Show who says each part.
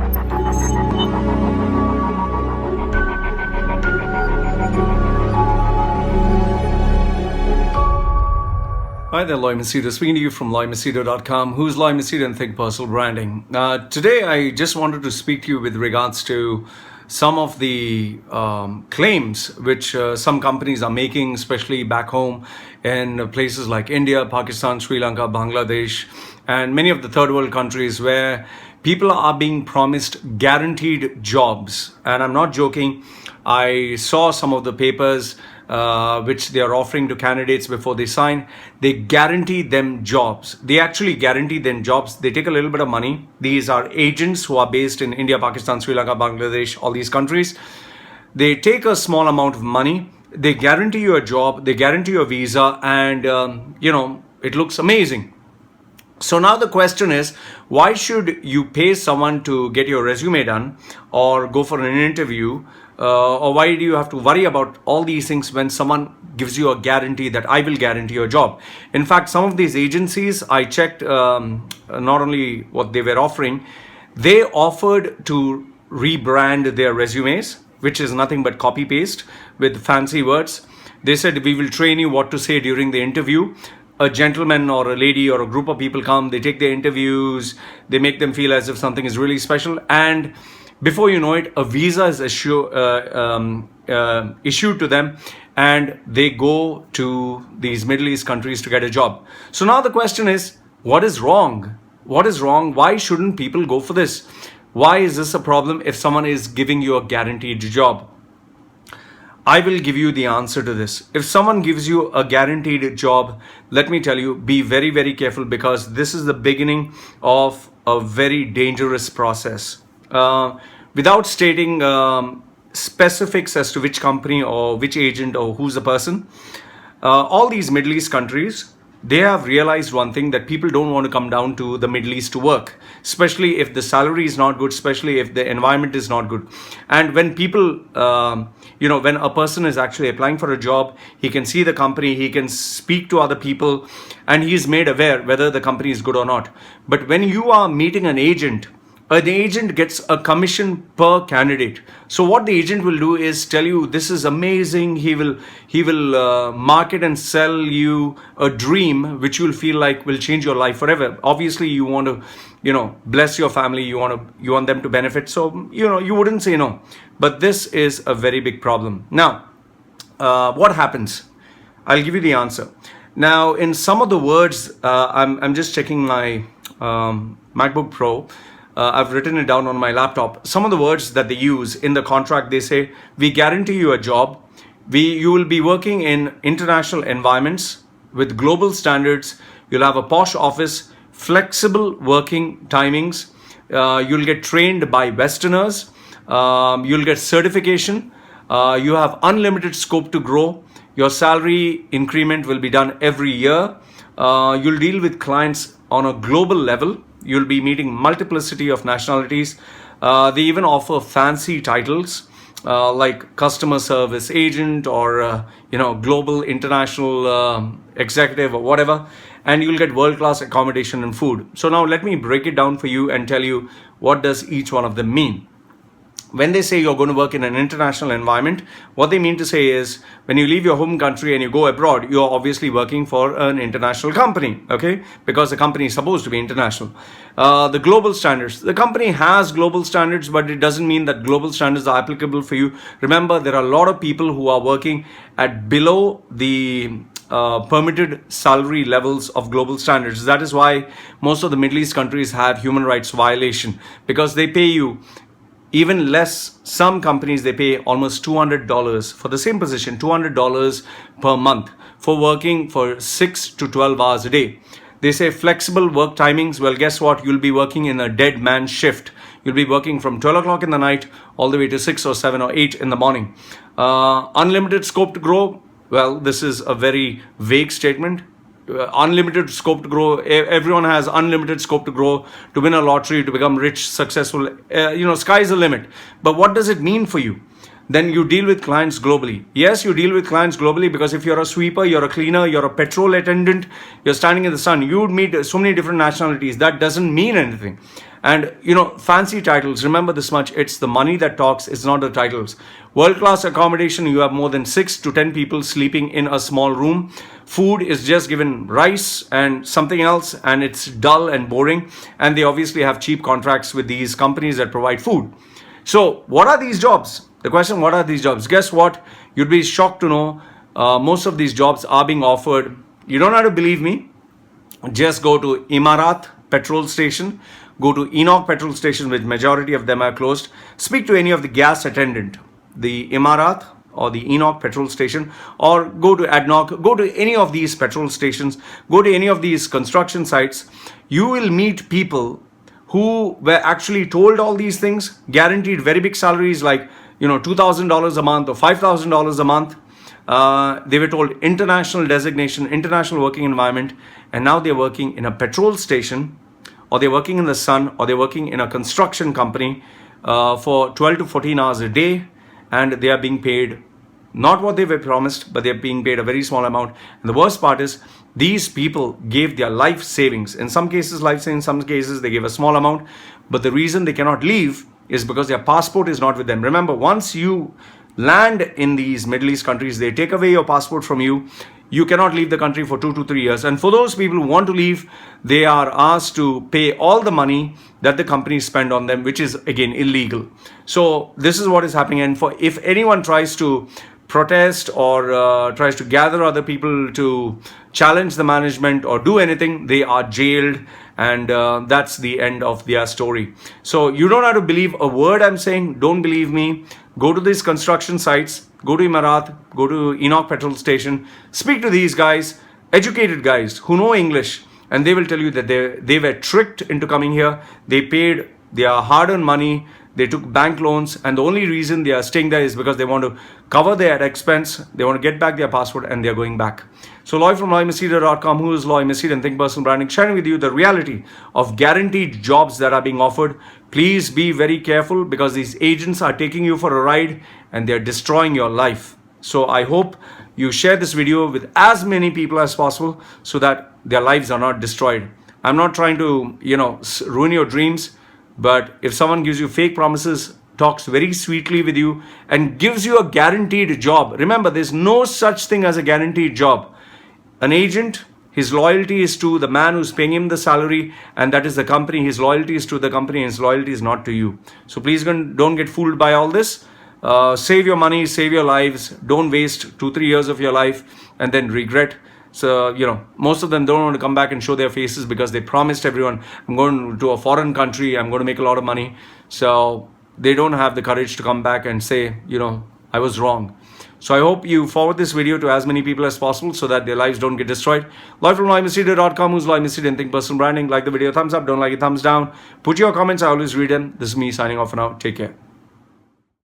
Speaker 1: Hi there, Loy Machedo, speaking to you from loymachedo.com. Who's Loy Machedo and Think Personal Branding? Today, I just wanted to speak to you with regards to some of the claims which some companies are making, especially back home in places like India, Pakistan, Sri Lanka, Bangladesh, and many of the third world countries where people are being promised guaranteed jobs. And I'm not joking. I saw some of the papers which they are offering to candidates before they sign. They guarantee them jobs. They actually guarantee them jobs. They take a little bit of money. These are agents who are based in India, Pakistan, Sri Lanka, Bangladesh, all these countries. They take a small amount of money. They guarantee you a job. They guarantee you a visa, and it looks amazing. So now the question is, why should you pay someone to get your resume done or go for an interview? Or why do you have to worry about all these things when someone gives you a guarantee that I will guarantee your job? In fact, some of these agencies, I checked not only what they were offering, they offered to rebrand their resumes, which is nothing but copy paste with fancy words. They said, we will train you what to say during the interview. A gentleman or a lady or a group of people come, they take their interviews, they make them feel as if something is really special, and before you know it, a visa is issued to them, and they go to these Middle East countries to get a job. So now the question is, what is wrong? What is wrong? Why shouldn't people go for this? Why is this a problem if someone is giving you a guaranteed job? I will give you the answer to this. If someone gives you a guaranteed job, let me tell you, be very, very careful, because this is the beginning of a very dangerous process. Without stating specifics as to which company or which agent or who's the person, all these Middle East countries, they have realized one thing, that people don't want to come down to the Middle East to work, especially if the salary is not good, especially if the environment is not good. And when people, when a person is actually applying for a job, he can see the company, he can speak to other people, and he is made aware whether the company is good or not. But when you are meeting an agent, the agent gets a commission per candidate. So what the agent will do is tell you, this is amazing. He will market and sell you a dream which you'll feel like will change your life forever. Obviously, you want to, bless your family. You want them to benefit. So you wouldn't say no. But this is a very big problem. Now, what happens? I'll give you the answer. Now, in some of the words, I'm just checking my MacBook Pro. I've written it down on my laptop. Some of the words that they use in the contract, they say, we guarantee you a job. You will be working in international environments with global standards. You'll have a posh office, flexible working timings. You'll get trained by Westerners. You'll get certification. You have unlimited scope to grow. Your salary increment will be done every year. You'll deal with clients on a global level. You'll be meeting multiplicity of nationalities. They even offer fancy titles like customer service agent or global international executive or whatever. And you'll get world-class accommodation and food. So now let me break it down for you and tell you what does each one of them mean. When they say you're going to work in an international environment, what they mean to say is, when you leave your home country and you go abroad, you're obviously working for an international company, okay? Because the company is supposed to be international. The global standards. The company has global standards, but it doesn't mean that global standards are applicable for you. Remember, there are a lot of people who are working at below the permitted salary levels of global standards. That is why most of the Middle East countries have human rights violation, because they pay you even less. Some companies, they pay almost $200 for the same position, $200 per month for working for 6 to 12 hours a day. They say flexible work timings. Well, guess what? You'll be working in a dead man shift. You'll be working from 12 o'clock in the night all the way to 6 or 7 or 8 in the morning. Unlimited scope to grow. Well, this is a very vague statement. Unlimited scope to grow. Everyone has unlimited scope to grow, to win a lottery, to become rich, successful. Sky's the limit. But what does it mean for you? Then you deal with clients globally. Yes, you deal with clients globally, because if you're a sweeper, you're a cleaner, you're a petrol attendant, you're standing in the sun, you would meet so many different nationalities. That doesn't mean anything. And fancy titles, remember this much, it's the money that talks, it's not the titles. World-class accommodation, you have more than 6 to 10 people sleeping in a small room. Food is just given rice and something else, and it's dull and boring. And they obviously have cheap contracts with these companies that provide food. So what are these jobs? The question, what are these jobs? Guess what? You'd be shocked to know most of these jobs are being offered. You don't have to believe me. Just go to Emarat petrol station. Go to Enoch petrol station, which majority of them are closed. Speak to any of the gas attendant, the Emarat or the Enoch petrol station, or go to Adnoc, go to any of these petrol stations, go to any of these construction sites. You will meet people who were actually told all these things, guaranteed very big salaries like, $2,000 a month or $5,000 a month. They were told international designation, international working environment, and now they're working in a petrol station, or they're working in the sun, or they're working in a construction company for 12 to 14 hours a day, and they are being paid not what they were promised, but they're being paid a very small amount. And the worst part is, these people gave their life savings. In some cases, life savings, in some cases, they gave a small amount. But the reason they cannot leave is because their passport is not with them. Remember, once you land in these Middle East countries, they take away your passport from you. You cannot leave the country for 2 to 3 years. And for those people who want to leave, they are asked to pay all the money that the companies spend on them, which is again illegal. So this is what is happening. And if anyone tries to protest or tries to gather other people to challenge the management or do anything, they are jailed, and that's the end of their story. So you don't have to believe a word I'm saying. Don't believe me. Go to these construction sites, go to Emarat, go to Enoch petrol station, speak to these guys, educated guys who know English, and they will tell you that they were tricked into coming here. They paid their hard-earned money. They took bank loans, and the only reason they are staying there is because they want to cover their expense. They want to get back their passport, and they're going back. So Loy from LoyMachedo.com, who is Loy Machedo and Think Personal Branding, sharing with you the reality of guaranteed jobs that are being offered. Please be very careful, because these agents are taking you for a ride and they're destroying your life. So I hope you share this video with as many people as possible so that their lives are not destroyed. I'm not trying to, ruin your dreams. But if someone gives you fake promises, talks very sweetly with you, and gives you a guaranteed job, remember, there's no such thing as a guaranteed job. An agent, his loyalty is to the man who's paying him the salary, and that is the company. His loyalty is to the company, and his loyalty is not to you. So please don't get fooled by all this. Save your money, save your lives. Don't waste 2-3 years of your life and then regret. So, most of them don't want to come back and show their faces because they promised everyone, I'm going to a foreign country, I'm going to make a lot of money. So they don't have the courage to come back and say, I was wrong. So I hope you forward this video to as many people as possible so that their lives don't get destroyed. Loy from LoyMachedo.com, who's Loy Machedo and Think Personal Branding. Like the video, thumbs up. Don't like it, thumbs down. Put your comments, I always read them. This is me signing off for now. Take care.